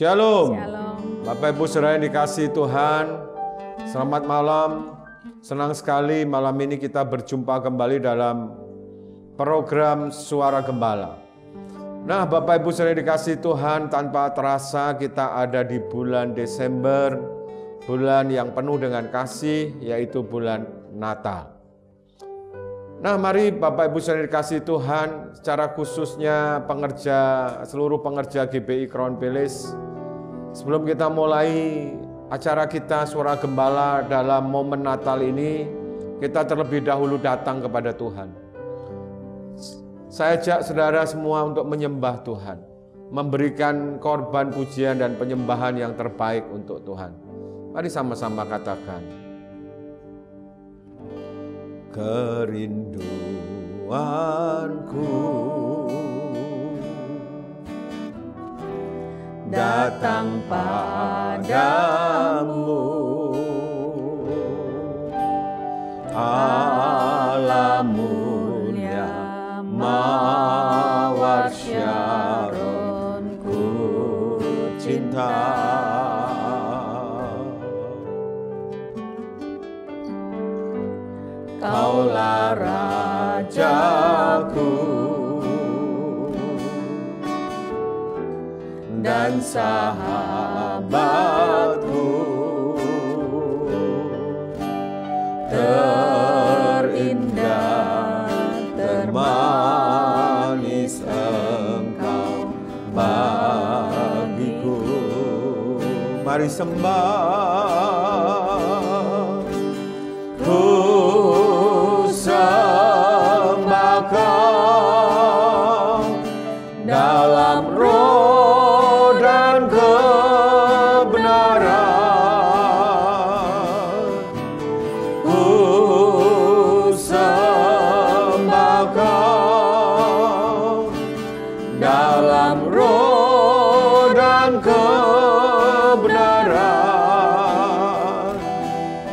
Shalom. Shalom. Bapak Ibu Saudara yang dikasihi Tuhan, selamat malam. Senang sekali malam ini kita berjumpa kembali dalam program Suara Gembala. Nah, Bapak Ibu Saudara yang dikasihi Tuhan, tanpa terasa kita ada di bulan Desember, bulan yang penuh dengan kasih, yaitu bulan Natal. Nah, mari Bapak Ibu Saudara dikasihi Tuhan, secara khususnya seluruh pengerja GBI Crown Palace, sebelum kita mulai acara kita Suara Gembala dalam momen Natal ini, kita terlebih dahulu datang kepada Tuhan. Saya ajak saudara semua untuk menyembah Tuhan, memberikan korban pujian dan penyembahan yang terbaik untuk Tuhan. Mari sama-sama katakan. Kerinduanku Datang padamu, Allah mulia mawar Syaron ku cinta. Kaulah Rajaku dan sahabatku, terindah, termanis Engkau bagiku. Mari sembah, ku sembah Kau dalam roh dan kebenaran. Ku sembah Kau dalam roh dan kebenaran.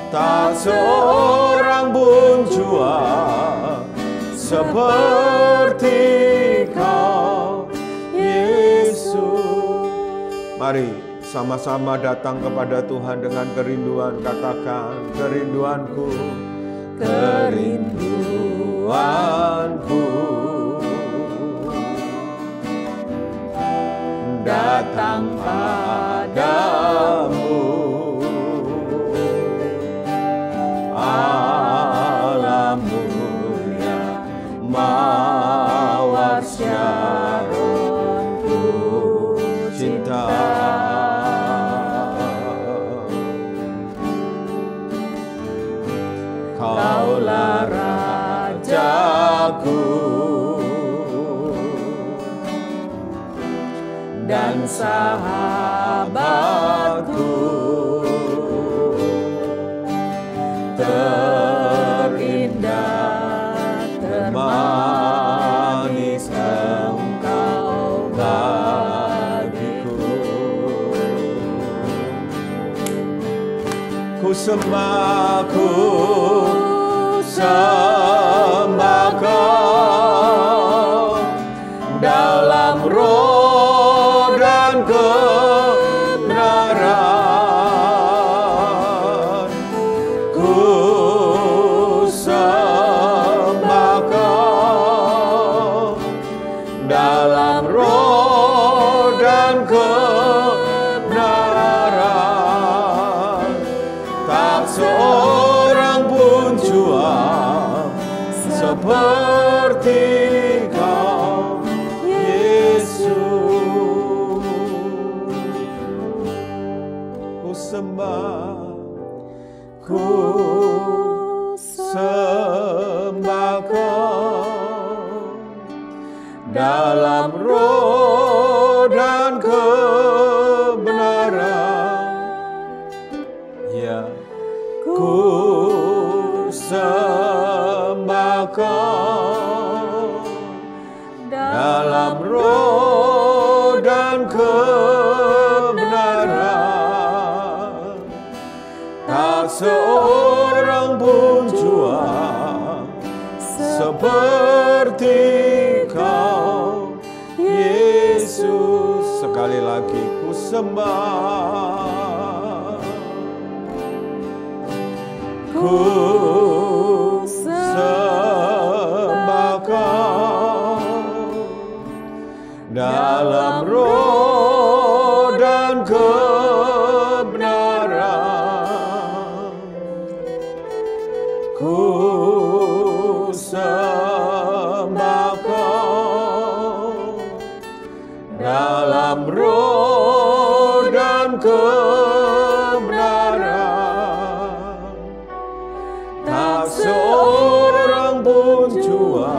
Tak seorang pun jua seperti Kau, Yesus. Mari sama-sama datang kepada Tuhan dengan kerinduan. Katakan, kerinduanku, kerinduanku datang padamu, Allah mulia mawar Syaron ku cinta. Kaulah Rajaku dan sahabatku, terindah, termanis Engkau bagiku. Ku sembah Kau dalam roh dan kebenaran. Ku sembah Kau dalam roh dan kebenaran. Tak seorang pun jua seperti Kau, Yesus. Ku sembah Kau dalam roh dan kebenaran. Ya, ku sembah Kau dalam roh dan kebenaran. Tak seorang pun jua seperti Kau, Yesus. sekali lagi ku sembah. Ku sembah Kau dalam roh dan kebenaran. Ku sembah Kau dalam roh dan kebenaran. Tak seorang pun jua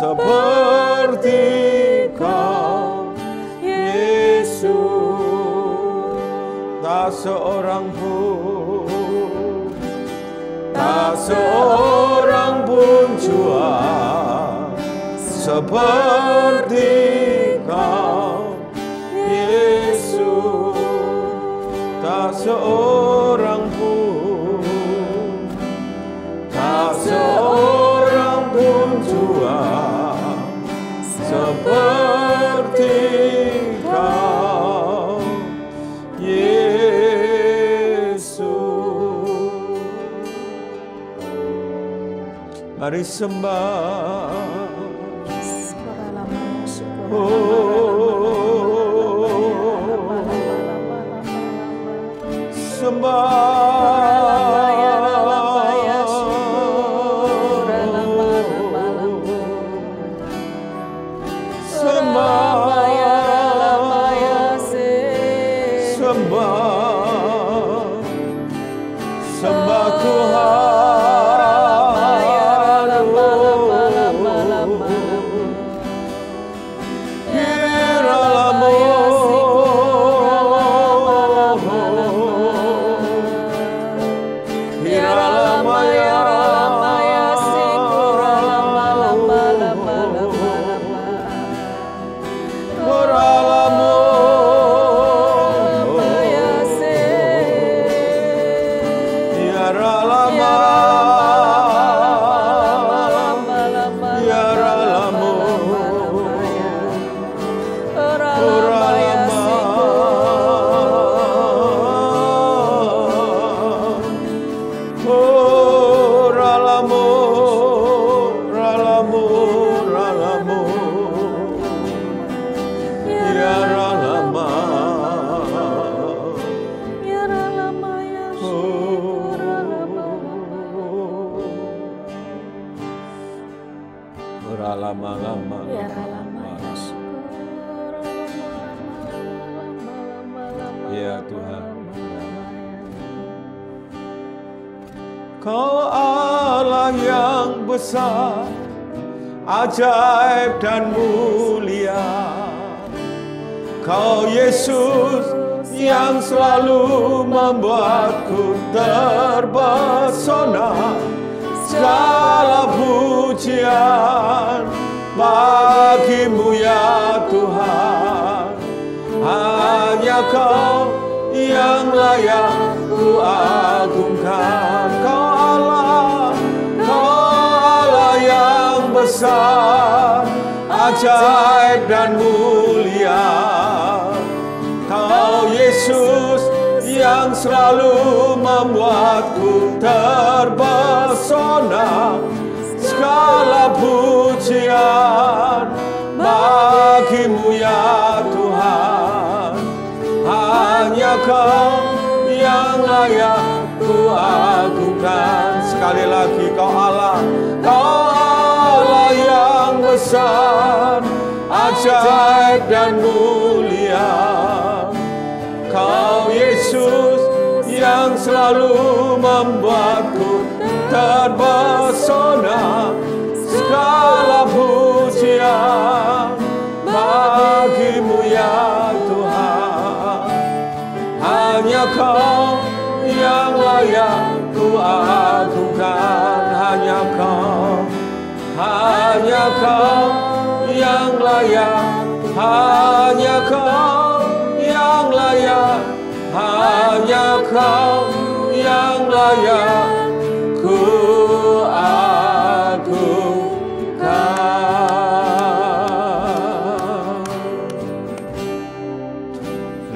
seperti Kau, Yesus. Tak seorang pun, tak seorang pun jua seperti Kau, Yesus. Tak seorang pun, tak seorang pun jua seperti Kau, Yesus. Mari sembah. Sembah Ya Tuhan, Kau Allah yang besar, ajaib dan mulia. Kau Yesus yang selalu membuatku terpesona. Segala pujian bagimu ya Tuhan. Hanya Kau yang layak ku agungkan. Kau Allah yang besar, ajaib dan mulia. Kau Yesus yang selalu membuatku terpesona. Segala pujian bagimu ya Tuhan. Hanya Kau yang layak ku agungkan. Sekali lagi, Kau Allah yang besar, ajaib dan mulia. Kau Yesus yang selalu membuatku terpesona. Segala pujian bagimu ya Tuhan. Hanya Kau yang layak ku agungkan. Hanya Kau yang layak. Hanya Kau yang layak. Hanya Kau yang layak ku agungkan.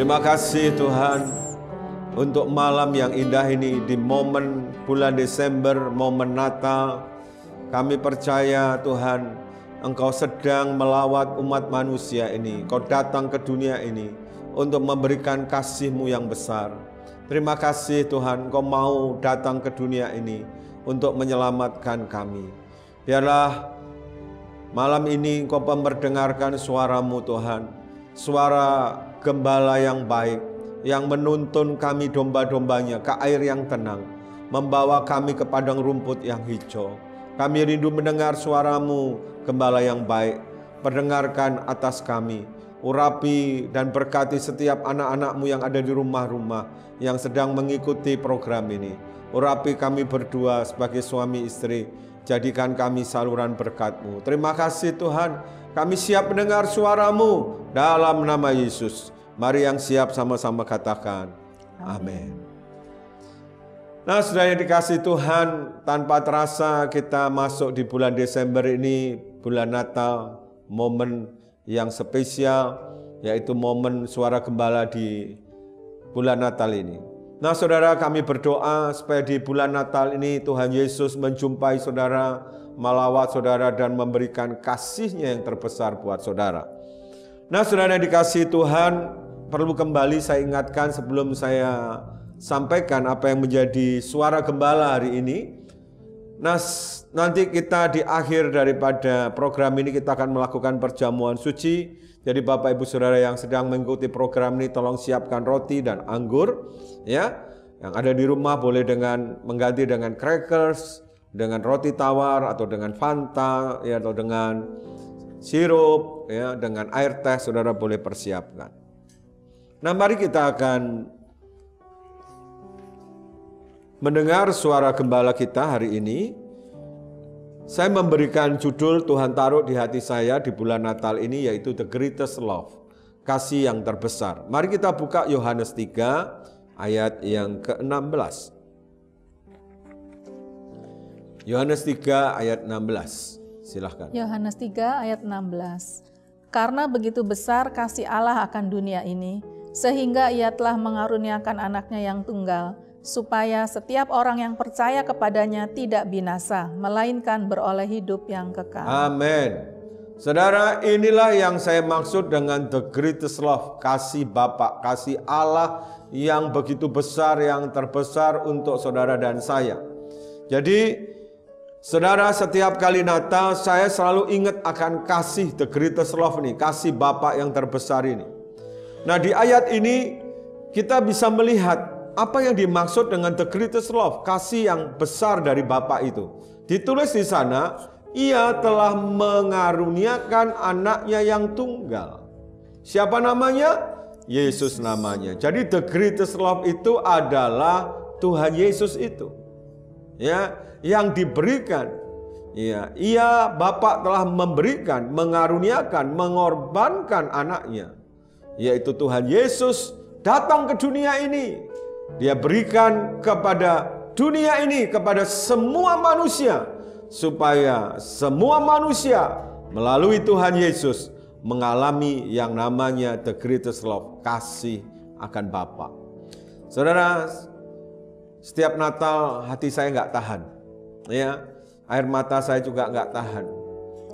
Terima kasih Tuhan untuk malam yang indah ini di momen bulan Desember, momen Natal. Kami percaya Tuhan, Engkau sedang melawat umat manusia ini. Kau datang ke dunia ini untuk memberikan kasih-Mu yang besar. Terima kasih Tuhan, Engkau mau datang ke dunia ini untuk menyelamatkan kami. Biarlah malam ini Engkau memperdengarkan suara-Mu Tuhan, suara gembala yang baik, yang menuntun kami domba-dombanya ke air yang tenang, membawa kami ke padang rumput yang hijau. Kami rindu mendengar suara-Mu, gembala yang baik. Perdengarkan atas kami, urapi dan berkati setiap anak-anak-Mu yang ada di rumah-rumah, yang sedang mengikuti program ini. Urapi kami berdua sebagai suami istri, jadikan kami saluran berkat-Mu. Terima kasih Tuhan, kami siap mendengar suara-Mu dalam nama Yesus. Mari yang siap sama-sama katakan, amin. Nah, saudara yang dikasihi Tuhan, tanpa terasa kita masuk di bulan Desember ini, bulan Natal, momen yang spesial, yaitu momen suara gembala di bulan Natal ini. Nah saudara, kami berdoa supaya di bulan Natal ini Tuhan Yesus menjumpai saudara, melawat saudara dan memberikan kasih-Nya yang terbesar buat saudara. Nah saudara yang dikasihi Tuhan, perlu kembali saya ingatkan sebelum saya sampaikan apa yang menjadi suara gembala hari ini. Nah nanti kita di akhir daripada program ini kita akan melakukan perjamuan suci. Jadi Bapak Ibu Saudara yang sedang mengikuti program ini tolong siapkan roti dan anggur ya. Yang ada di rumah boleh dengan mengganti dengan crackers, dengan roti tawar atau dengan Fanta ya, atau dengan sirup ya, dengan air teh Saudara boleh persiapkan. Nah, mari kita akan mendengar suara gembala kita hari ini. Saya memberikan judul Tuhan taruh di hati saya di bulan Natal ini, yaitu The Greatest Love, kasih yang terbesar. Mari kita buka Yohanes 3 ayat yang ke-16. Yohanes 3 ayat 16. Silahkan. Yohanes 3 ayat 16. Karena begitu besar kasih Allah akan dunia ini, sehingga Ia telah mengaruniakan anaknya yang tunggal, supaya setiap orang yang percaya kepadanya tidak binasa, melainkan beroleh hidup yang kekal. Amin. Saudara, inilah yang saya maksud dengan the greatest love, kasih Bapa, kasih Allah yang begitu besar, yang terbesar untuk saudara dan saya. Jadi, saudara, setiap kali Natal saya selalu ingat akan kasih the greatest love ini, kasih Bapa yang terbesar ini. Nah, di ayat ini kita bisa melihat apa yang dimaksud dengan the greatest love, kasih yang besar dari Bapa itu. Ditulis di sana, Ia telah mengaruniakan anaknya yang tunggal. Siapa namanya? Yesus namanya. Jadi the greatest love itu adalah Tuhan Yesus itu. Ya, yang diberikan. Ya, Ia Bapa telah memberikan, mengaruniakan, mengorbankan anaknya, yaitu Tuhan Yesus datang ke dunia ini. Dia berikan kepada dunia ini, kepada semua manusia, supaya semua manusia melalui Tuhan Yesus mengalami yang namanya the greatest love, kasih akan Bapa. Saudara, setiap Natal hati saya nggak tahan, ya, air mata saya juga nggak tahan,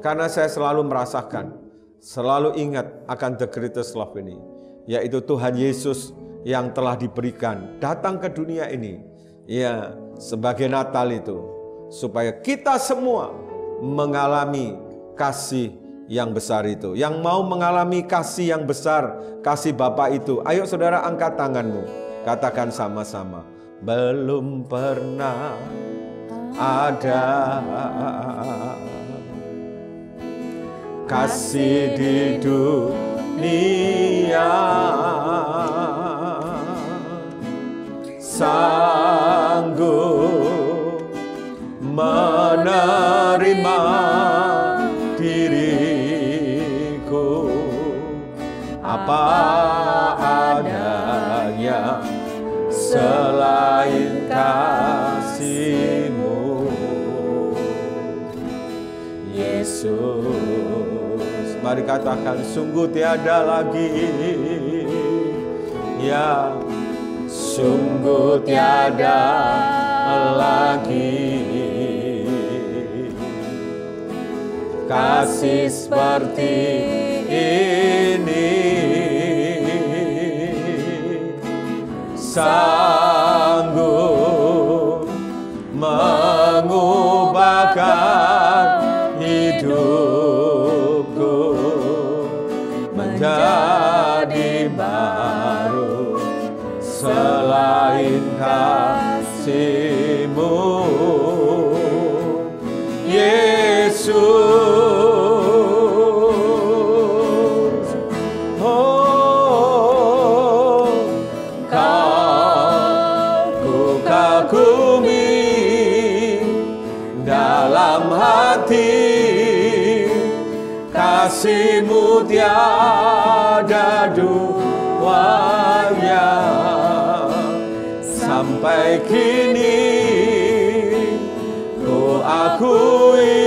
karena saya selalu merasakan, selalu ingat akan the greatest love ini, yaitu Tuhan Yesus yang telah diberikan datang ke dunia ini ya sebagai Natal itu, supaya kita semua mengalami kasih yang besar itu. Yang mau mengalami kasih yang besar, kasih Bapa itu, ayo saudara angkat tanganmu, katakan sama-sama, belum pernah ada kasih di dunia sanggup menerima diriku apa adanya selain kasih-Mu Yesus. Mari katakan, sungguh tiada lagi ya, sungguh tiada lagi kasih seperti ini, sanggup mengubahkan hidupku menjadi baru. Selain kasih-Mu, Yesus, oh, Kau ku kagumi dalam hati, kasih-Mu tiada duanya. Sampai kini ku akui,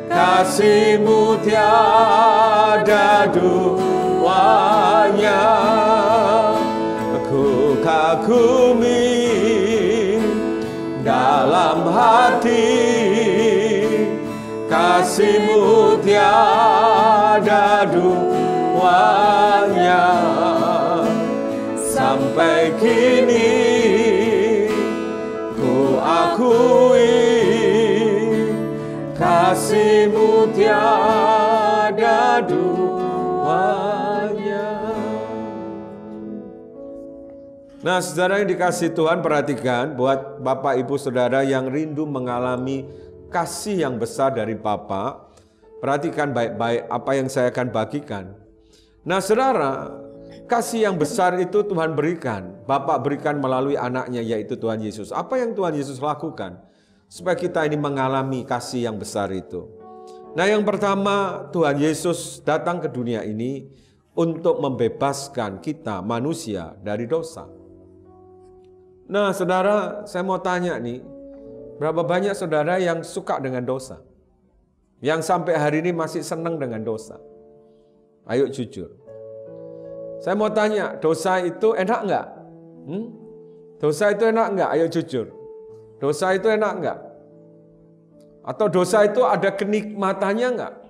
kasih-Mu tiada duanya. Ku kagumi dalam hati, kasih-Mu tiada duanya. Sampai kini ku akui, kasih-Mu tiada duanya. Nah, saudara yang dikasih Tuhan, perhatikan buat Bapak Ibu Saudara yang rindu mengalami kasih yang besar dari Bapa. Perhatikan baik-baik apa yang saya akan bagikan. Nah, saudara, kasih yang besar itu Tuhan berikan. Bapa berikan melalui anaknya, yaitu Tuhan Yesus. Apa yang Tuhan Yesus lakukan supaya kita ini mengalami kasih yang besar itu? Nah, yang pertama, Tuhan Yesus datang ke dunia ini untuk membebaskan kita manusia dari dosa. Nah, saudara, saya mau tanya nih, berapa banyak saudara yang suka dengan dosa? Yang sampai hari ini masih senang dengan dosa? Ayo jujur. Saya mau tanya, dosa itu enak enggak? Dosa itu enak enggak? Ayo jujur. Dosa itu enak enggak? Atau dosa itu ada kenikmatannya enggak?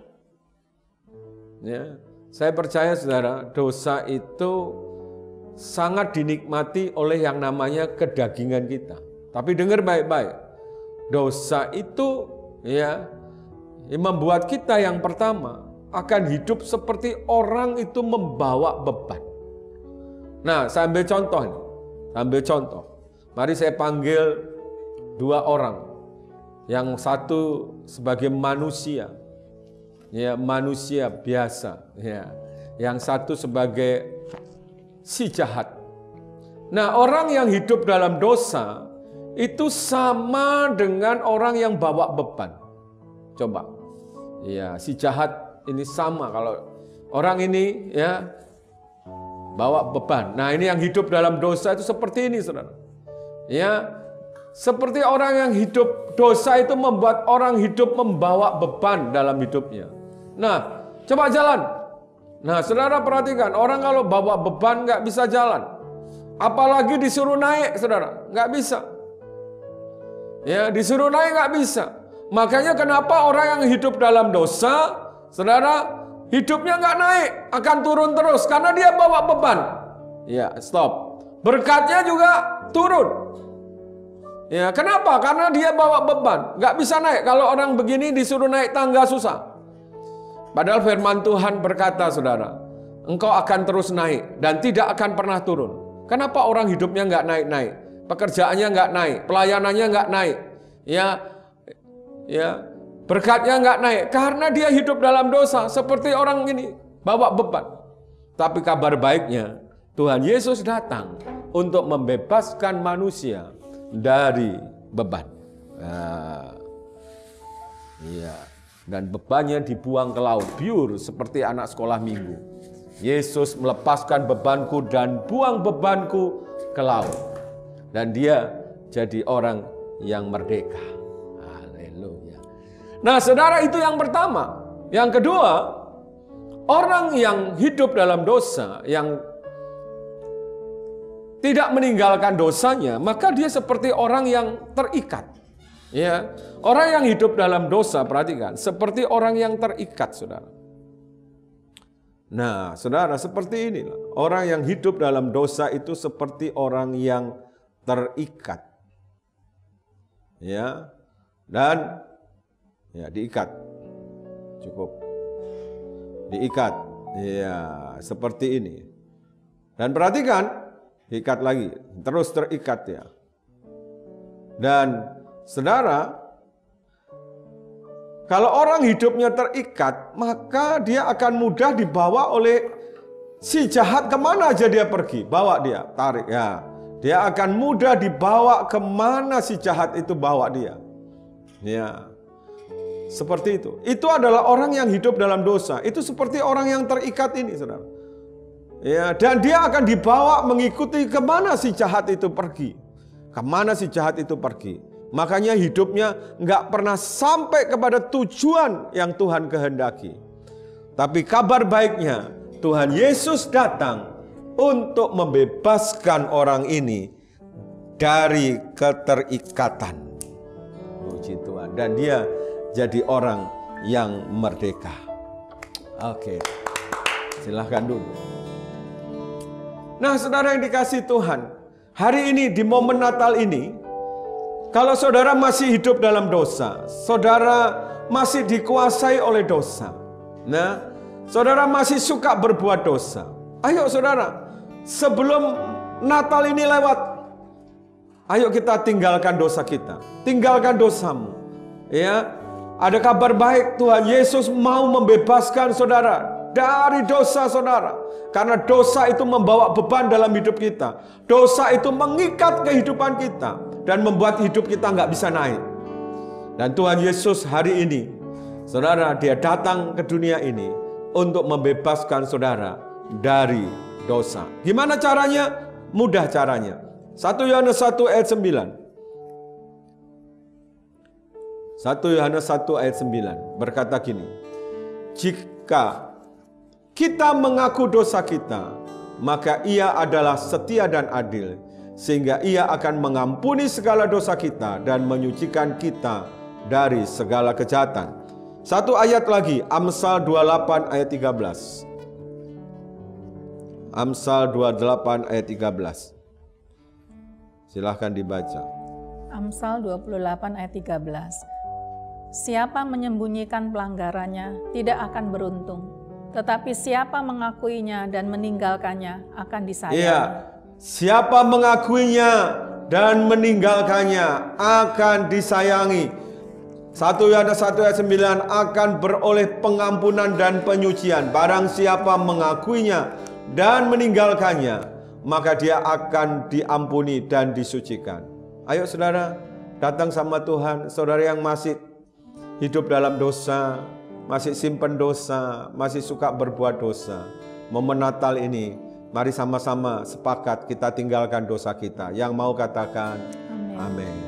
Ya, saya percaya saudara, dosa itu sangat dinikmati oleh yang namanya kedagingan kita. Tapi dengar baik-baik. Dosa itu ya membuat kita yang pertama akan hidup seperti orang itu membawa beban. Nah, saya ambil contoh nih. Ambil contoh. Mari saya panggil dua orang. Yang satu sebagai manusia. Ya, manusia biasa, ya. Yang satu sebagai si jahat. Nah, orang yang hidup dalam dosa itu sama dengan orang yang bawa beban. Coba. Ya, si jahat ini sama kalau orang ini ya bawa beban. Nah, ini yang hidup dalam dosa itu seperti ini, saudara. Ya, seperti orang yang hidup dosa itu membuat orang hidup membawa beban dalam hidupnya. Nah, coba jalan. Nah, saudara perhatikan, orang kalau bawa beban nggak bisa jalan. Apalagi disuruh naik, saudara, nggak bisa. Ya, disuruh naik nggak bisa. Makanya kenapa orang yang hidup dalam dosa, saudara, hidupnya nggak naik, akan turun terus karena dia bawa beban. Ya, stop. Berkatnya juga turun. Ya, kenapa? Karena dia bawa beban, nggak bisa naik. Kalau orang begini disuruh naik tangga susah. Padahal firman Tuhan berkata, saudara, engkau akan terus naik dan tidak akan pernah turun. Kenapa orang hidupnya nggak naik-naik? Pekerjaannya nggak naik, pelayanannya nggak naik. Ya, berkatnya nggak naik karena dia hidup dalam dosa seperti orang ini bawa beban. Tapi kabar baiknya Tuhan Yesus datang untuk membebaskan manusia dari beban. Dan bebannya dibuang ke laut biur seperti anak sekolah minggu. Yesus melepaskan bebanku dan buang bebanku ke laut. Dan dia jadi orang yang merdeka. Haleluya. Nah, saudara, itu yang pertama. Yang kedua, orang yang hidup dalam dosa, yang tidak meninggalkan dosanya, maka dia seperti orang yang terikat. Ya, orang yang hidup dalam dosa, perhatikan, seperti orang yang terikat, saudara. Nah, saudara, seperti inilah. Orang yang hidup dalam dosa itu seperti orang yang terikat. Ya, dan ya diikat. Cukup. Diikat. Ya, seperti ini. Dan perhatikan, ikat lagi, terus terikat ya. Dan saudara, kalau orang hidupnya terikat, maka dia akan mudah dibawa oleh si jahat kemana aja dia pergi. Bawa dia, tarik ya. Dia akan mudah dibawa kemana si jahat itu bawa dia. Ya, seperti itu. Itu adalah orang yang hidup dalam dosa. Itu seperti orang yang terikat ini, saudara. Ya, dan dia akan dibawa mengikuti kemana si jahat itu pergi. Kemana si jahat itu pergi. Makanya hidupnya nggak pernah sampai kepada tujuan yang Tuhan kehendaki. Tapi kabar baiknya, Tuhan Yesus datang untuk membebaskan orang ini dari keterikatan. Puji Tuhan. Dan dia jadi orang yang merdeka. Oke, silahkan dulu. Nah, saudara yang dikasihi Tuhan, hari ini di momen Natal ini, kalau saudara masih hidup dalam dosa, saudara masih dikuasai oleh dosa. Nah, saudara masih suka berbuat dosa. Ayo saudara, sebelum Natal ini lewat, ayo kita tinggalkan dosa kita. Tinggalkan dosamu. Ya, ada kabar baik, Tuhan Yesus mau membebaskan saudara dari dosa saudara. Karena dosa itu membawa beban dalam hidup kita. Dosa itu mengikat kehidupan kita dan membuat hidup kita nggak bisa naik. Dan Tuhan Yesus hari ini, saudara, dia datang ke dunia ini untuk membebaskan saudara dari dosa. Gimana caranya? Mudah caranya. 1 Yohanes 1 ayat 9. 1 Yohanes 1 ayat 9 berkata gini, jika kita mengaku dosa kita, maka ia adalah setia dan adil, sehingga ia akan mengampuni segala dosa kita dan menyucikan kita dari segala kejahatan. Satu ayat lagi, Amsal 28 ayat 13. Amsal 28 ayat 13. Silahkan dibaca. Amsal 28 ayat 13. Siapa menyembunyikan pelanggarannya tidak akan beruntung, tetapi siapa mengakuinya dan meninggalkannya akan disayangi. Iya, siapa mengakuinya dan meninggalkannya akan disayangi. 1 Yohanes 1 ayat 9 akan beroleh pengampunan dan penyucian. Barang siapa mengakuinya dan meninggalkannya, maka dia akan diampuni dan disucikan. Ayo saudara, datang sama Tuhan. Saudara yang masih hidup dalam dosa, masih simpen dosa, masih suka berbuat dosa. Momen Natal ini, mari sama-sama sepakat kita tinggalkan dosa kita. Yang mau katakan amin.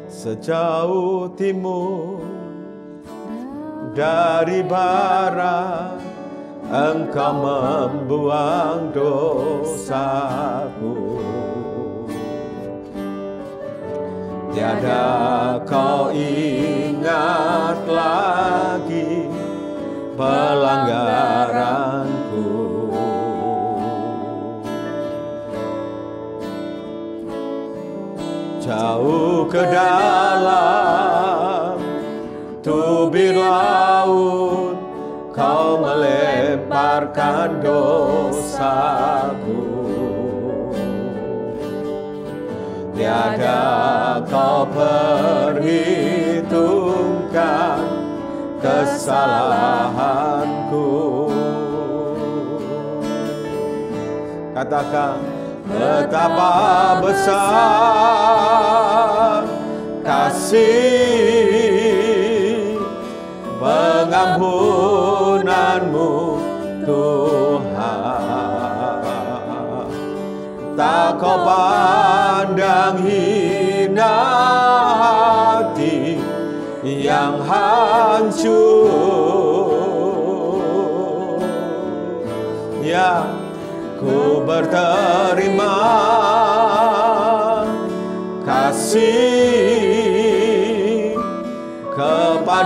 Sejauh timur dari barat, Engkau membuang dosaku. Tiada kau ingat lagi pelanggaranku. Jauh ke dalam tubir laut, kau melemparkan dosaku. Tiada kau perhitungkan kesalahanku. Katakan, betapa besar kasih pengampunanmu Tuhan. Tak kau pandang hina hati yang hancur. Ya, ku berterima kasih kepadamu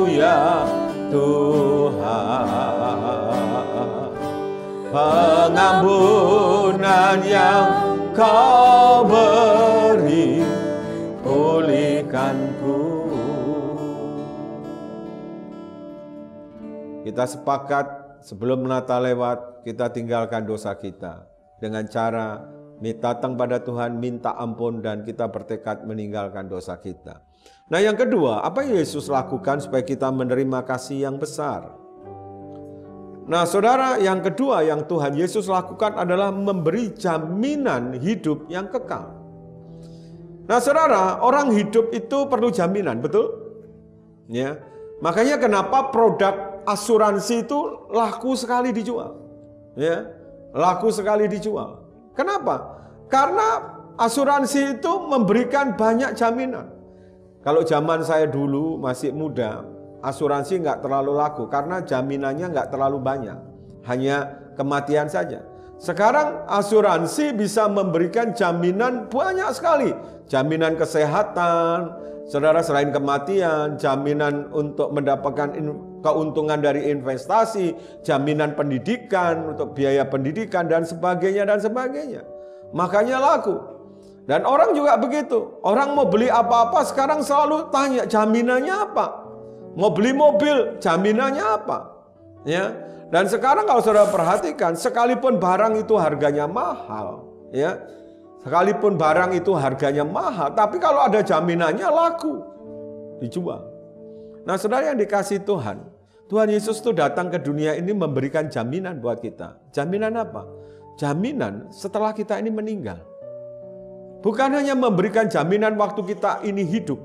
ya Tuhan, pengampunan yang Kau beri, pulihkanku. Kita sepakat sebelum Natal lewat, kita tinggalkan dosa kita dengan cara datang pada Tuhan, minta ampun, dan kita bertekad meninggalkan dosa kita. Nah, yang kedua, apa yang Yesus lakukan supaya kita menerima kasih yang besar? Nah, saudara, yang kedua yang Tuhan Yesus lakukan adalah memberi jaminan hidup yang kekal. Nah, saudara, orang hidup itu perlu jaminan, betul? Ya. Makanya kenapa produk asuransi itu laku sekali dijual. Ya, laku sekali dijual. Kenapa? Karena asuransi itu memberikan banyak jaminan. Kalau zaman saya dulu masih muda, asuransi nggak terlalu laku karena jaminannya nggak terlalu banyak, hanya kematian saja. Sekarang asuransi bisa memberikan jaminan banyak sekali, jaminan kesehatan, saudara, selain kematian, jaminan untuk mendapatkan keuntungan dari investasi, jaminan pendidikan untuk biaya pendidikan dan sebagainya dan sebagainya. Makanya laku. Dan orang juga begitu. Orang mau beli apa-apa sekarang selalu tanya jaminannya apa. Mau beli mobil, jaminannya apa? Ya. Dan sekarang kalau saudara perhatikan, sekalipun barang itu harganya mahal, ya. Sekalipun barang itu harganya mahal, tapi kalau ada jaminannya laku, dijual. Nah, saudara yang dikasihi Tuhan, Tuhan Yesus itu datang ke dunia ini memberikan jaminan buat kita. Jaminan apa? Jaminan setelah kita ini meninggal. Bukan hanya memberikan jaminan waktu kita ini hidup,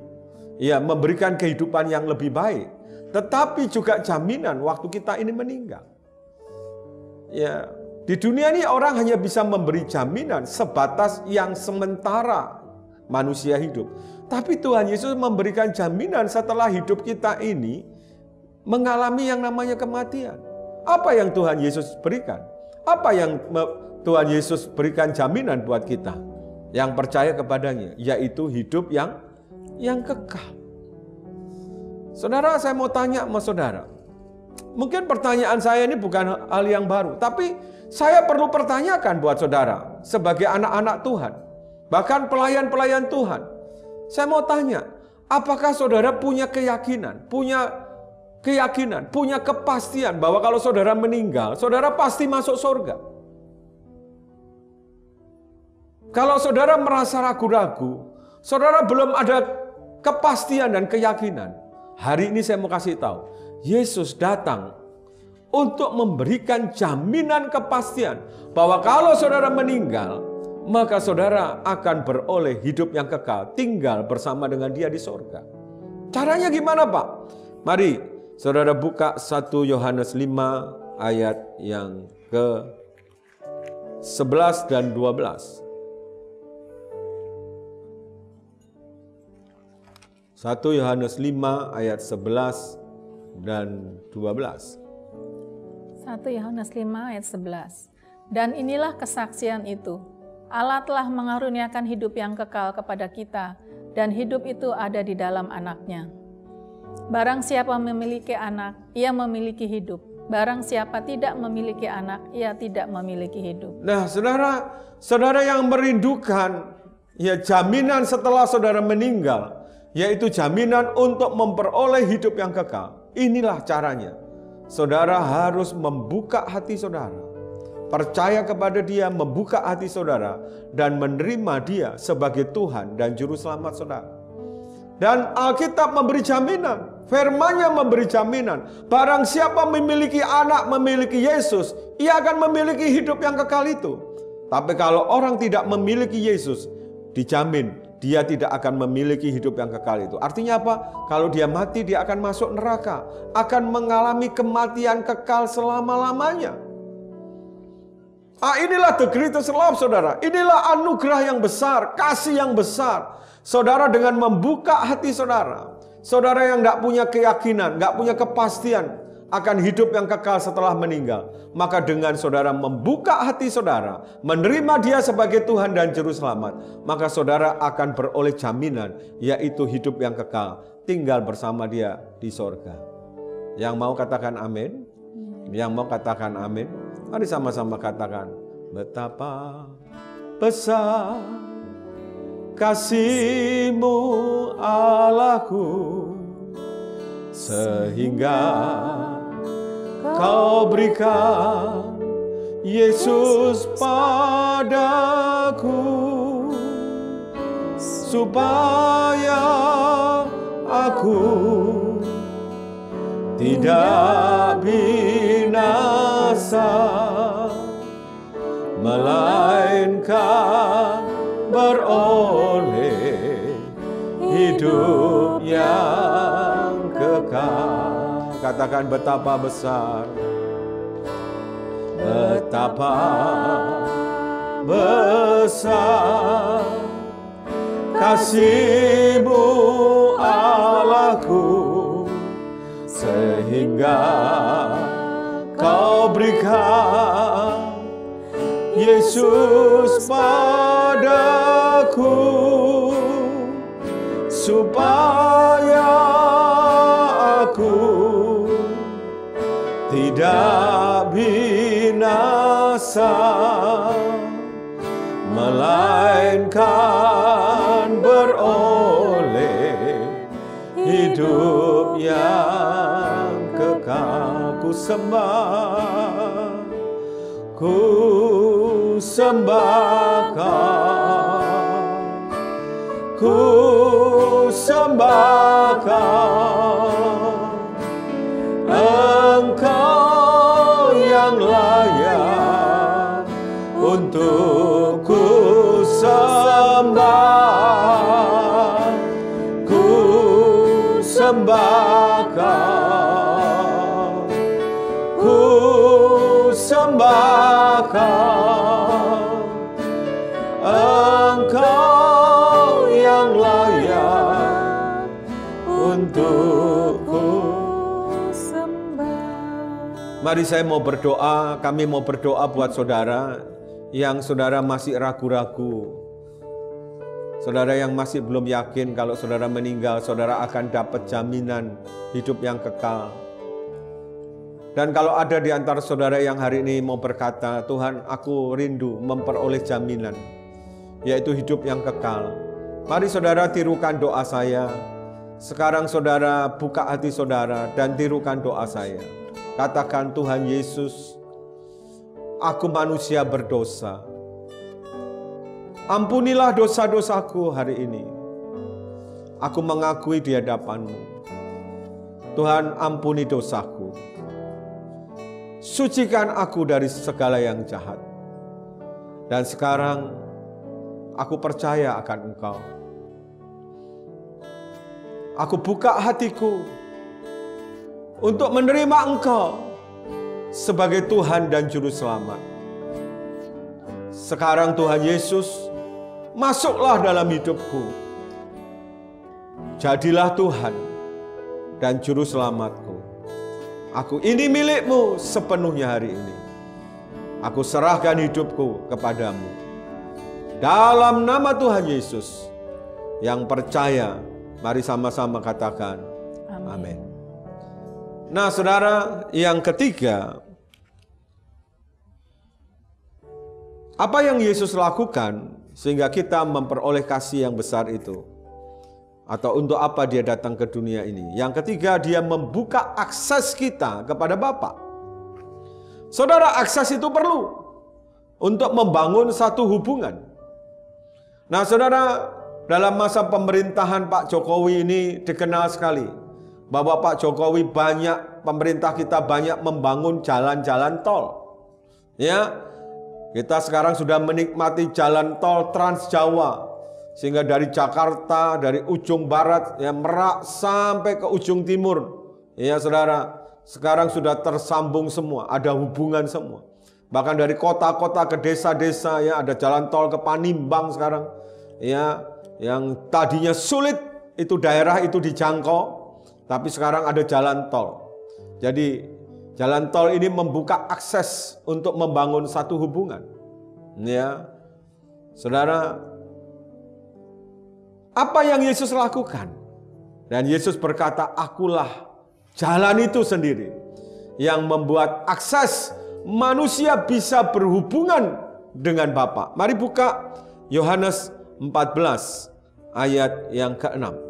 ya, memberikan kehidupan yang lebih baik, tetapi juga jaminan waktu kita ini meninggal. Ya, di dunia ini orang hanya bisa memberi jaminan sebatas yang sementara manusia hidup. Tapi Tuhan Yesus memberikan jaminan setelah hidup kita ini mengalami yang namanya kematian. Apa yang Tuhan Yesus berikan? Apa yang Tuhan Yesus berikan jaminan buat kita yang percaya kepadanya? Yaitu hidup yang kekal. Saudara, saya mau tanya sama saudara. Mungkin pertanyaan saya ini bukan hal yang baru, tapi saya perlu pertanyakan buat saudara sebagai anak-anak Tuhan, bahkan pelayan-pelayan Tuhan. Saya mau tanya, apakah saudara punya keyakinan, punya kepastian bahwa kalau saudara meninggal, saudara pasti masuk surga? Kalau saudara merasa ragu-ragu, saudara belum ada kepastian dan keyakinan, hari ini saya mau kasih tahu, Yesus datang untuk memberikan jaminan kepastian bahwa kalau saudara meninggal, maka saudara akan beroleh hidup yang kekal, tinggal bersama dengan Dia di surga. Caranya gimana, Pak? Mari saudara buka 1 Yohanes 5 ayat yang ke-11 dan 12. 1 Yohanes 5 ayat 11 dan 12. 1 Yohanes 5 ayat 11. Dan inilah kesaksian itu, Allah telah mengaruniakan hidup yang kekal kepada kita, dan hidup itu ada di dalam Anaknya. Barang siapa memiliki anak, ia memiliki hidup. Barang siapa tidak memiliki anak, ia tidak memiliki hidup. Nah, saudara yang merindukan ya jaminan setelah saudara meninggal, yaitu jaminan untuk memperoleh hidup yang kekal. Inilah caranya. Saudara harus membuka hati saudara, percaya kepada Dia, membuka hati saudara, dan menerima Dia sebagai Tuhan dan Juru Selamat saudara. Dan Alkitab memberi jaminan, firman-Nya memberi jaminan, barang siapa memiliki anak, memiliki Yesus, ia akan memiliki hidup yang kekal itu. Tapi kalau orang tidak memiliki Yesus, dijamin dia tidak akan memiliki hidup yang kekal itu. Artinya apa? Kalau dia mati, dia akan masuk neraka, akan mengalami kematian kekal selama-lamanya. Inilah the greatest love, saudara. Inilah anugerah yang besar, kasih yang besar. Saudara dengan membuka hati saudara, saudara yang tidak punya keyakinan, tidak punya kepastian, akan hidup yang kekal setelah meninggal. Maka dengan saudara membuka hati saudara, menerima Dia sebagai Tuhan dan Juru Selamat, maka saudara akan beroleh jaminan, yaitu hidup yang kekal, tinggal bersama Dia di sorga. Yang mau katakan amin? Yang mau katakan amin? Mari sama-sama katakan, betapa besar kasih-Mu Allahku, sehingga Kau berikan Yesus padaku, supaya aku tidak binasa, melainkan beroleh hidup yang kekal. Katakan, betapa besar, betapa besar kasih-Mu Allahku, sehingga Kau berikan Yesus padaku, supaya aku tidak binasa, melainkan beroleh hidup yang kekal. Ku sembah, ku sembahkan, ku sembahkan Engkau yang layak untuk ku sembah, ku sembahkan, ku sembahkan Engkau yang layak untuk ku sembah. Mari saya mau berdoa, kami mau berdoa buat saudara yang saudara masih ragu-ragu. Saudara yang masih belum yakin kalau saudara meninggal, saudara akan dapat jaminan hidup yang kekal. Dan kalau ada di antara saudara yang hari ini mau berkata, Tuhan, aku rindu memperoleh jaminan, yaitu hidup yang kekal. Mari saudara tirukan doa saya. Sekarang saudara buka hati saudara dan tirukan doa saya. Katakan, Tuhan Yesus, aku manusia berdosa. Ampunilah dosa-dosaku hari ini. Aku mengakui di hadapan-Mu. Tuhan, ampuni dosaku. Sucikan aku dari segala yang jahat. Dan sekarang aku percaya akan Engkau. Aku buka hatiku untuk menerima Engkau sebagai Tuhan dan Juru Selamat. Sekarang Tuhan Yesus, masuklah dalam hidupku. Jadilah Tuhan dan Juru Selamatku. Aku ini milik-Mu sepenuhnya hari ini. Aku serahkan hidupku kepadamu. Dalam nama Tuhan Yesus, yang percaya, mari sama-sama katakan, amin. Nah saudara, yang ketiga, apa yang Yesus lakukan sehingga kita memperoleh kasih yang besar itu? Atau untuk apa Dia datang ke dunia ini? Yang ketiga, Dia membuka akses kita kepada Bapa. Saudara, akses itu perlu untuk membangun satu hubungan. Nah saudara, dalam masa pemerintahan Pak Jokowi ini dikenal sekali bahwa Pak Jokowi pemerintah kita banyak membangun jalan-jalan tol. Ya, kita sekarang sudah menikmati jalan tol Trans Jawa. Sehingga dari Jakarta, dari ujung barat, ya Merak sampai ke ujung timur. Ya saudara, sekarang sudah tersambung semua, ada hubungan semua. Bahkan dari kota-kota ke desa-desa, ya ada jalan tol ke Panimbang sekarang. Ya, yang tadinya sulit itu daerah itu dijangkau, tapi sekarang ada jalan tol. Jadi Jalan tol ini membuka akses untuk membangun satu hubungan. Ya, saudara, apa yang Yesus lakukan? Dan Yesus berkata, akulah jalan itu sendiri yang membuat akses manusia bisa berhubungan dengan Bapa. Mari buka Yohanes 14 ayat yang ke-6.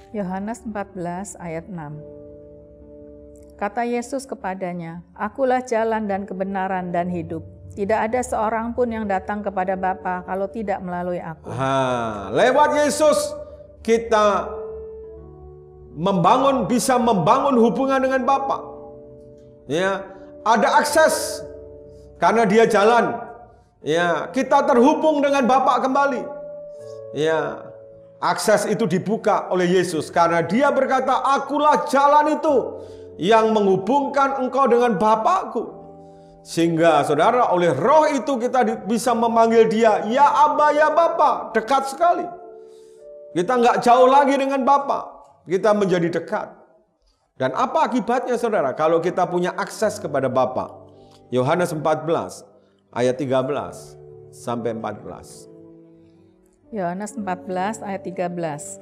Yohanes 14 ayat 6. Kata Yesus kepadanya, akulah jalan dan kebenaran dan hidup. Tidak ada seorang pun yang datang kepada Bapa kalau tidak melalui aku. Lewat Yesus kita bisa membangun hubungan dengan Bapa. Ya, ada akses karena Dia jalan. Ya, kita terhubung dengan Bapa kembali. Ya, akses itu dibuka oleh Yesus karena Dia berkata, akulah jalan itu yang menghubungkan engkau dengan Bapakku. Sehingga saudara, oleh roh itu kita bisa memanggil Dia, ya Aba, ya Bapa, dekat sekali. Kita nggak jauh lagi dengan Bapa, kita menjadi dekat. Dan apa akibatnya saudara kalau kita punya akses kepada Bapa? Yohanes 14 ayat 13 sampai 14. Yohanes 14 ayat 13.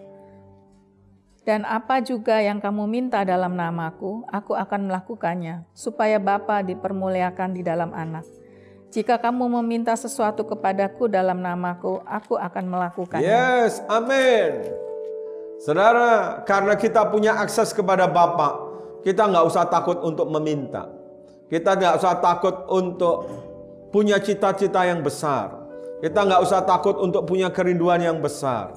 Dan apa juga yang kamu minta dalam namaku, aku akan melakukannya, supaya Bapa dipermuliakan di dalam Anak. Jika kamu meminta sesuatu kepadaku dalam namaku, aku akan melakukannya. Yes, amin. Saudara, karena kita punya akses kepada Bapa, kita nggak usah takut untuk meminta. Kita nggak usah takut untuk punya cita-cita yang besar. Kita nggak usah takut untuk punya kerinduan yang besar.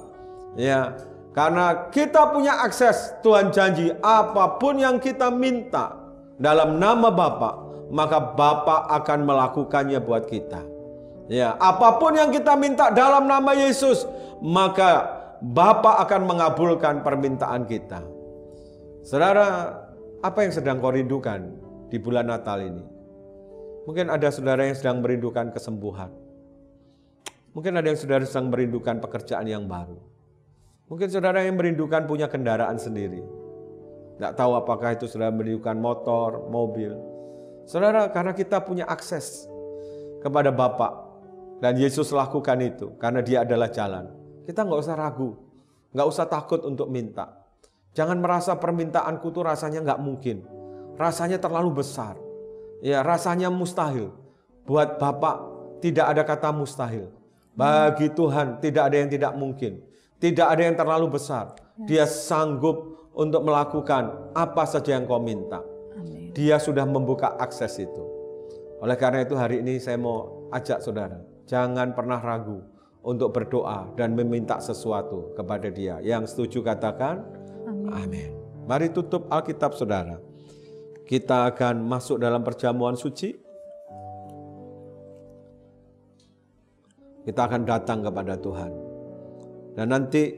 Ya, karena kita punya akses, Tuhan janji apapun yang kita minta dalam nama Bapa, maka Bapa akan melakukannya buat kita. Ya, apapun yang kita minta dalam nama Yesus, maka Bapa akan mengabulkan permintaan kita. Saudara, apa yang sedang kau rindukan di bulan Natal ini? Mungkin ada saudara yang sedang merindukan kesembuhan. Mungkin ada yang saudara sedang merindukan pekerjaan yang baru. Mungkin saudara yang merindukan punya kendaraan sendiri. Tidak tahu apakah itu saudara merindukan motor, mobil. Saudara, karena kita punya akses kepada Bapa. Dan Yesus lakukan itu karena Dia adalah jalan. Kita nggak usah ragu, nggak usah takut untuk minta. Jangan merasa permintaanku tuh rasanya nggak mungkin. Rasanya terlalu besar. Ya, rasanya mustahil. Buat Bapa tidak ada kata mustahil. Bagi Tuhan tidak ada yang tidak mungkin. Tidak ada yang terlalu besar. Dia sanggup untuk melakukan apa saja yang kau minta. Amin. Dia sudah membuka akses itu. Oleh karena itu hari ini saya mau ajak saudara, jangan pernah ragu untuk berdoa dan meminta sesuatu kepada Dia. Yang setuju katakan amin. Mari tutup Alkitab saudara. Kita akan masuk dalam perjamuan suci. Kita akan datang kepada Tuhan. Dan nanti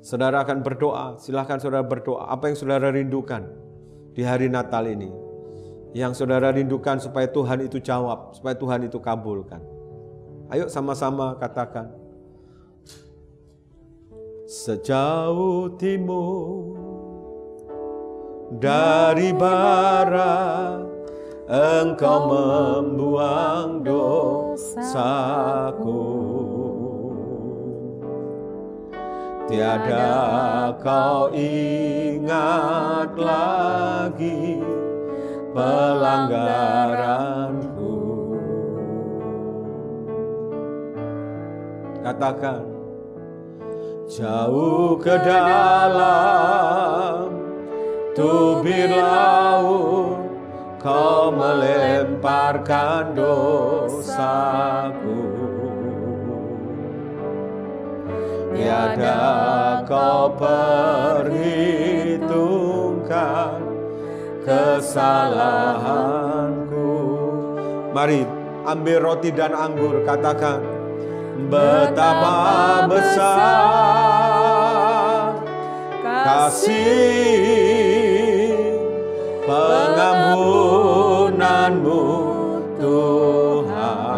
saudara akan berdoa. Silahkan saudara berdoa. Apa yang saudara rindukan di hari Natal ini? Yang saudara rindukan supaya Tuhan itu jawab, supaya Tuhan itu kabulkan. Ayo sama-sama katakan. Sejauh timur dari barat, Engkau membuang dosaku. Tiada kau ingat lagi pelanggaranku. Katakan, jauh ke dalam tubir laut, Kau melemparkan dosaku. Tiada Kau perhitungkan kesalahanku. Mari ambil roti dan anggur, katakan, betapa besar kasih pengampunanmu Tuhan.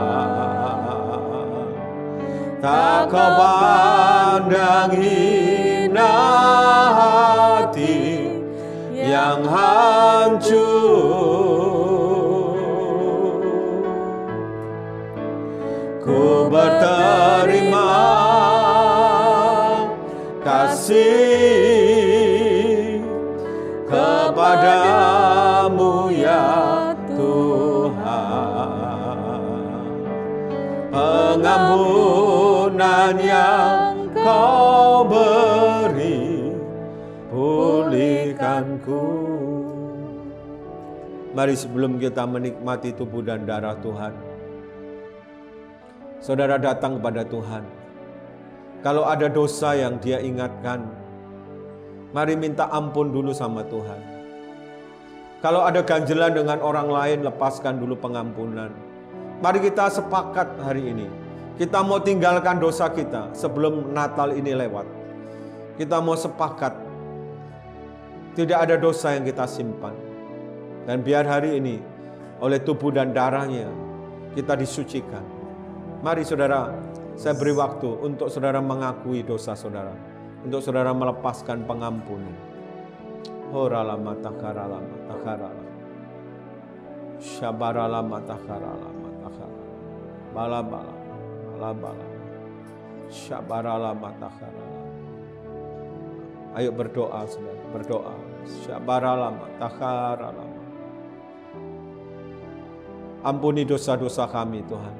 Tak Kau pandang hina hati yang hancur. Ku berterima kasih kepadamu ya Tuhan, pengampunan yang Kau beri pulihkanku. Mari sebelum kita menikmati tubuh dan darah Tuhan, saudara datang kepada Tuhan. Kalau ada dosa yang dia ingatkan, mari minta ampun dulu sama Tuhan. Kalau ada ganjelan dengan orang lain, lepaskan dulu pengampunan. Mari kita sepakat hari ini. Kita mau tinggalkan dosa kita sebelum Natal ini lewat. Kita mau sepakat. Tidak ada dosa yang kita simpan. Dan biar hari ini oleh tubuh dan darahnya kita disucikan. Mari saudara, saya beri waktu untuk saudara mengakui dosa saudara. Untuk saudara melepaskan pengampunan. Horalama takaralama takaralama. Syabaralama takaralama takaralama. Balabala. Balabala. Syabaralama takaralama. Ayo berdoa saudara, berdoa. Syabaralama takaralama. Ampuni dosa-dosa kami Tuhan.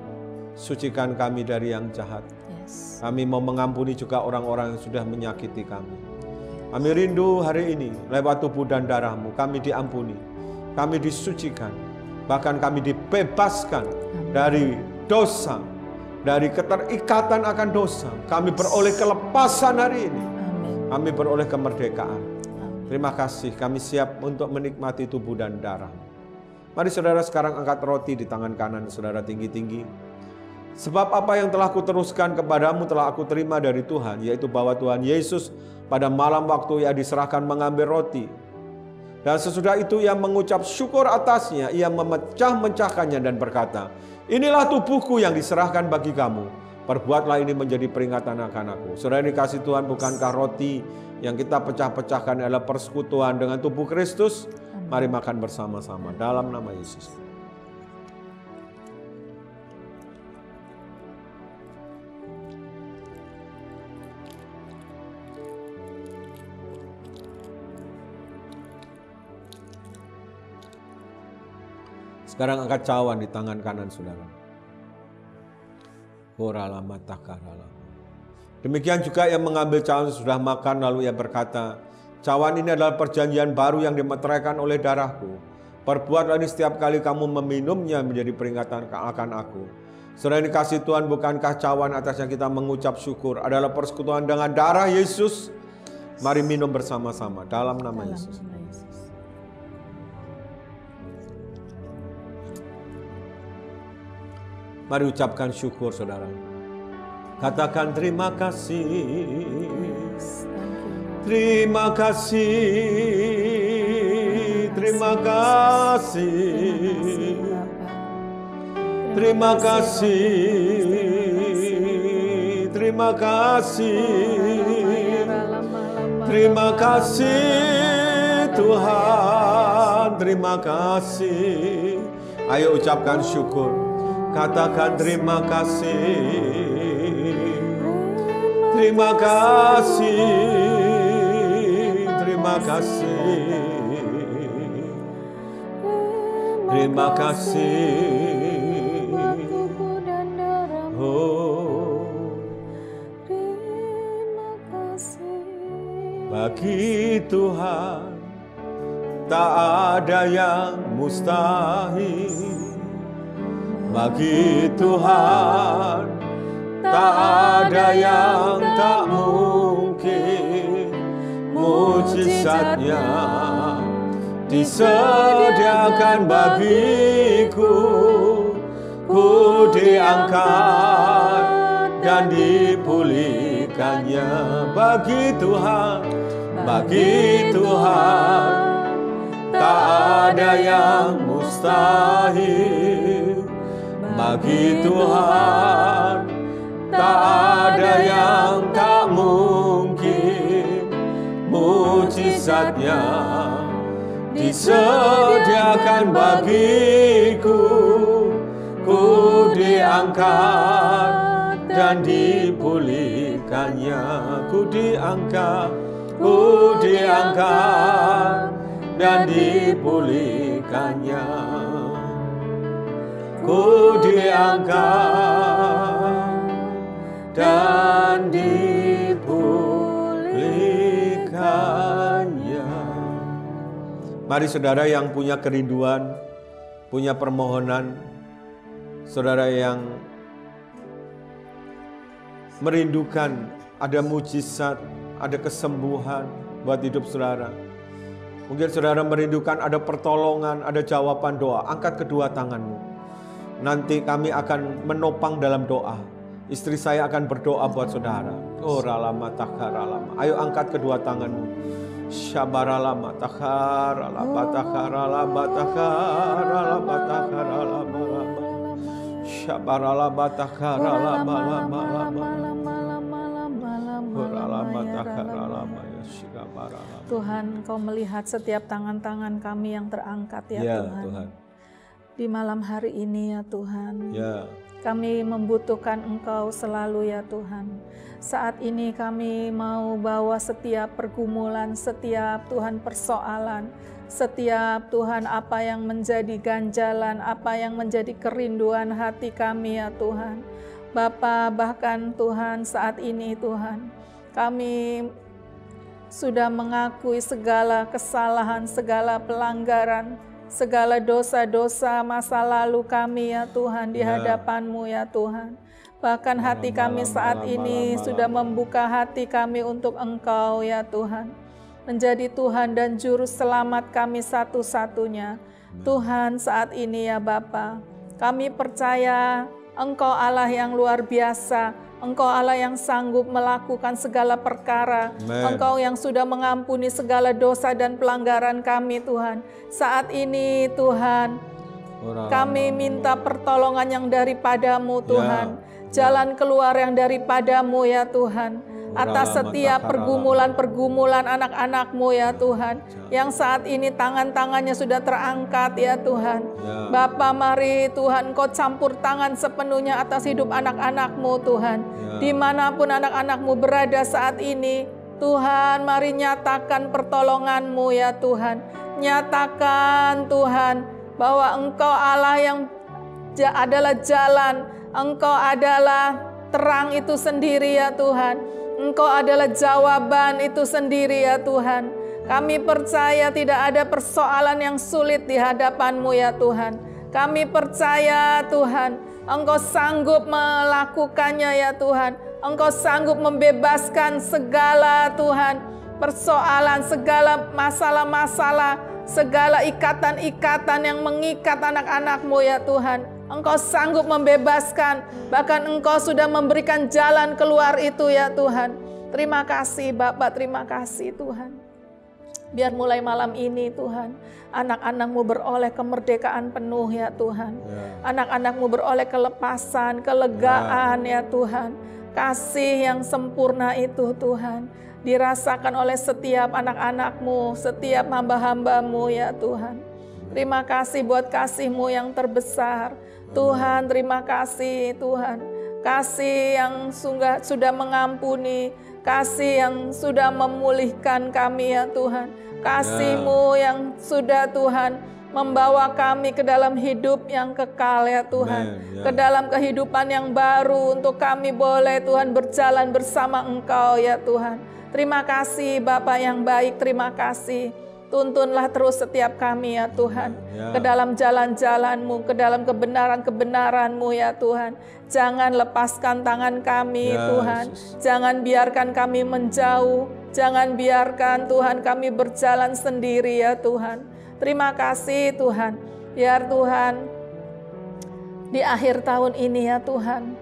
Sucikan kami dari yang jahat. Yes. Kami mau mengampuni juga orang-orang yang sudah menyakiti kami. Kami rindu hari ini lewat tubuh dan darah-Mu kami diampuni. Kami disucikan. Bahkan kami dibebaskan dari dosa. Dari keterikatan akan dosa. Kami beroleh kelepasan hari ini. Kami beroleh kemerdekaan. Terima kasih, kami siap untuk menikmati tubuh dan darah. Mari saudara sekarang angkat roti di tangan kanan saudara tinggi-tinggi. Sebab apa yang telah kuteruskan kepadamu telah aku terima dari Tuhan, yaitu bahwa Tuhan Yesus pada malam waktu ia diserahkan mengambil roti. Dan sesudah itu ia mengucap syukur atasnya, ia memecah-mecahkannya dan berkata, inilah tubuhku yang diserahkan bagi kamu. Perbuatlah ini menjadi peringatan akan aku. Saudara dikasih Tuhan, bukankah roti yang kita pecah-pecahkan adalah persekutuan dengan tubuh Kristus? Mari makan bersama-sama dalam nama Yesus. Sekarang angkat cawan di tangan kanan saudara. Demikian juga yang mengambil cawan sudah makan lalu ia berkata, cawan ini adalah perjanjian baru yang dimeteraikan oleh darahku. Perbuatlah ini setiap kali kamu meminumnya menjadi peringatan akan aku. Saudara dikasih Tuhan, bukankah cawan atas yang kita mengucap syukur adalah persekutuan dengan darah Yesus? Mari minum bersama-sama dalam nama Yesus. Mari ucapkan syukur saudara. Katakan terima kasih. Terima kasih. Terima kasih. Terima kasih. Terima kasih. Terima kasih Tuhan. Terima kasih. Ayo ucapkan syukur. Katakan terima kasih. Terima kasih. Terima kasih. Terima kasih. Oh. Bagi Tuhan tak ada yang mustahil. Bagi Tuhan tak ada yang tak mungkin. Mujizatnya disediakan bagiku. Ku diangkat dan dipulihkannya. Bagi Tuhan tak ada yang mustahil. Bagi Tuhan tak ada yang tak mungkin. Mujizatnya disediakan bagiku, ku diangkat dan dipulihkannya, ku diangkat dan dipulihkannya, ku diangkat dan dipulihkannya. Mari saudara yang punya kerinduan, punya permohonan, saudara yang merindukan ada mujizat, ada kesembuhan buat hidup saudara. Mungkin saudara merindukan ada pertolongan, ada jawaban doa. Angkat kedua tanganmu. Nanti kami akan menopang dalam doa. Istri saya akan berdoa buat saudara. Oh ralama takaralama. Ayo angkat kedua tanganmu. Syabaralama takaralama takaralama takaralama takaralama. Syabaralama takaralama lama lama. Tuhan, Engkau melihat setiap tangan-tangan kami yang terangkat ya Tuhan. Di malam hari ini ya Tuhan, kami membutuhkan Engkau selalu ya Tuhan. Saat ini kami mau bawa setiap pergumulan, setiap Tuhan persoalan, setiap Tuhan apa yang menjadi ganjalan, apa yang menjadi kerinduan hati kami ya Tuhan. Bapa, bahkan Tuhan saat ini Tuhan, kami sudah mengakui segala kesalahan, segala pelanggaran, segala dosa-dosa masa lalu kami ya Tuhan di hadapan-Mu ya Tuhan. Bahkan hati kami saat ini sudah membuka hati kami untuk Engkau ya Tuhan. Menjadi Tuhan dan Juru Selamat kami satu-satunya. Tuhan saat ini ya Bapa, kami percaya Engkau Allah yang luar biasa. Engkau Allah yang sanggup melakukan segala perkara. Engkau yang sudah mengampuni segala dosa dan pelanggaran kami Tuhan. Saat ini Tuhan, kami minta pertolongan yang daripada-Mu Tuhan. Jalan keluar yang daripada-Mu ya Tuhan. Atas setiap pergumulan-pergumulan anak-anak-Mu ya Tuhan. Yang saat ini tangan-tangannya sudah terangkat ya Tuhan. Bapa, mari Tuhan Engkau campur tangan sepenuhnya atas hidup anak-anak-Mu Tuhan. Dimanapun anak-anak-Mu berada saat ini, Tuhan mari nyatakan pertolongan-Mu ya Tuhan. Nyatakan Tuhan bahwa Engkau Allah yang adalah jalan, Engkau adalah terang itu sendiri ya Tuhan. Engkau adalah jawaban itu sendiri ya Tuhan. Kami percaya tidak ada persoalan yang sulit di hadapan-Mu ya Tuhan. Kami percaya Tuhan, Engkau sanggup melakukannya ya Tuhan. Engkau sanggup membebaskan segala Tuhan persoalan, segala masalah-masalah, segala ikatan-ikatan yang mengikat anak-anak-Mu ya Tuhan. Engkau sanggup membebaskan, bahkan Engkau sudah memberikan jalan keluar itu ya Tuhan. Terima kasih Bapak, terima kasih Tuhan. Biar mulai malam ini Tuhan, anak-anak-Mu beroleh kemerdekaan penuh ya Tuhan. Anak-anak-Mu beroleh kelepasan, kelegaan ya Tuhan. Kasih yang sempurna itu Tuhan, dirasakan oleh setiap anak-anak-Mu, setiap hamba-hamba-Mu ya Tuhan. Terima kasih buat kasih-Mu yang terbesar. Tuhan, terima kasih Tuhan. Kasih yang sudah mengampuni, kasih yang sudah memulihkan kami ya Tuhan. Kasih-Mu yang sudah Tuhan membawa kami ke dalam hidup yang kekal ya Tuhan. Ke dalam kehidupan yang baru untuk kami boleh Tuhan berjalan bersama Engkau ya Tuhan. Terima kasih Bapa yang baik, terima kasih. Tuntunlah terus setiap kami ya Tuhan, ke dalam jalan-jalan-Mu, ke dalam kebenaran-kebenaran-Mu ya Tuhan. Jangan lepaskan tangan kami Tuhan, jangan biarkan kami menjauh, jangan biarkan Tuhan kami berjalan sendiri ya Tuhan. Terima kasih Tuhan, biar Tuhan di akhir tahun ini ya Tuhan,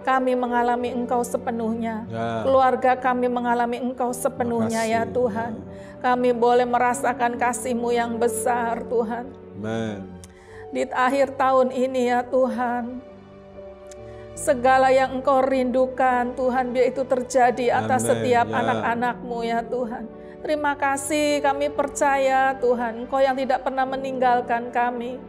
kami mengalami Engkau sepenuhnya, keluarga kami mengalami Engkau sepenuhnya ya Tuhan. Kami boleh merasakan kasih-Mu yang besar Tuhan. Di akhir tahun ini ya Tuhan, segala yang Engkau rindukan Tuhan, biar itu terjadi atas setiap anak-anak-Mu ya Tuhan. Terima kasih, kami percaya Tuhan, Engkau yang tidak pernah meninggalkan kami.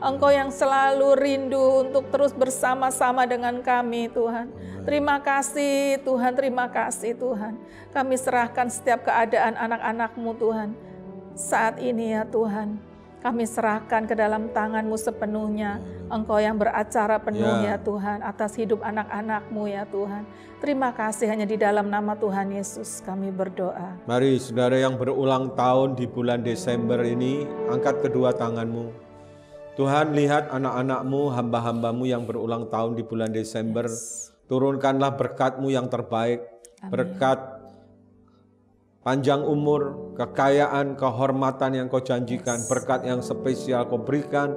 Engkau yang selalu rindu untuk terus bersama-sama dengan kami, Tuhan. Terima kasih Tuhan, terima kasih Tuhan. Kami serahkan setiap keadaan anak-anak-Mu Tuhan. Saat ini ya Tuhan, kami serahkan ke dalam tangan-Mu sepenuhnya. Engkau yang beracara penuh ya Tuhan, atas hidup anak-anak-Mu ya Tuhan. Terima kasih, hanya di dalam nama Tuhan Yesus kami berdoa. Mari saudara yang berulang tahun di bulan Desember ini, angkat kedua tanganmu. Tuhan, lihat anak-anak-Mu, hamba-hamba-Mu yang berulang tahun di bulan Desember. Turunkanlah berkat-Mu yang terbaik. Amin. Berkat panjang umur, kekayaan, kehormatan yang Kau janjikan. Berkat yang spesial Kau berikan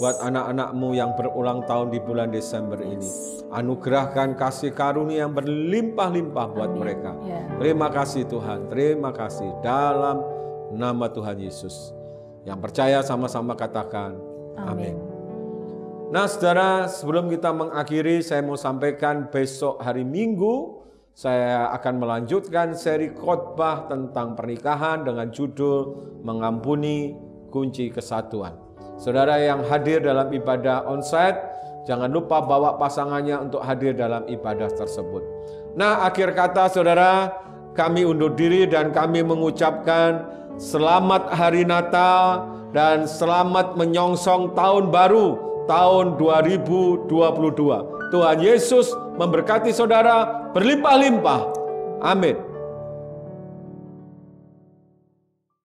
buat anak-anak-Mu yang berulang tahun di bulan Desember ini. Anugerahkan kasih karunia yang berlimpah-limpah buat mereka. Terima kasih Tuhan, terima kasih. Dalam nama Tuhan Yesus. Yang percaya sama-sama katakan amin. Nah saudara, sebelum kita mengakhiri, saya mau sampaikan besok hari Minggu saya akan melanjutkan seri khotbah tentang pernikahan dengan judul Mengampuni Kunci Kesatuan. Saudara yang hadir dalam ibadah onsite, jangan lupa bawa pasangannya untuk hadir dalam ibadah tersebut. Nah akhir kata saudara, kami undur diri dan kami mengucapkan selamat hari Natal dan selamat menyongsong tahun baru, tahun 2022. Tuhan Yesus memberkati saudara berlimpah-limpah. Amin.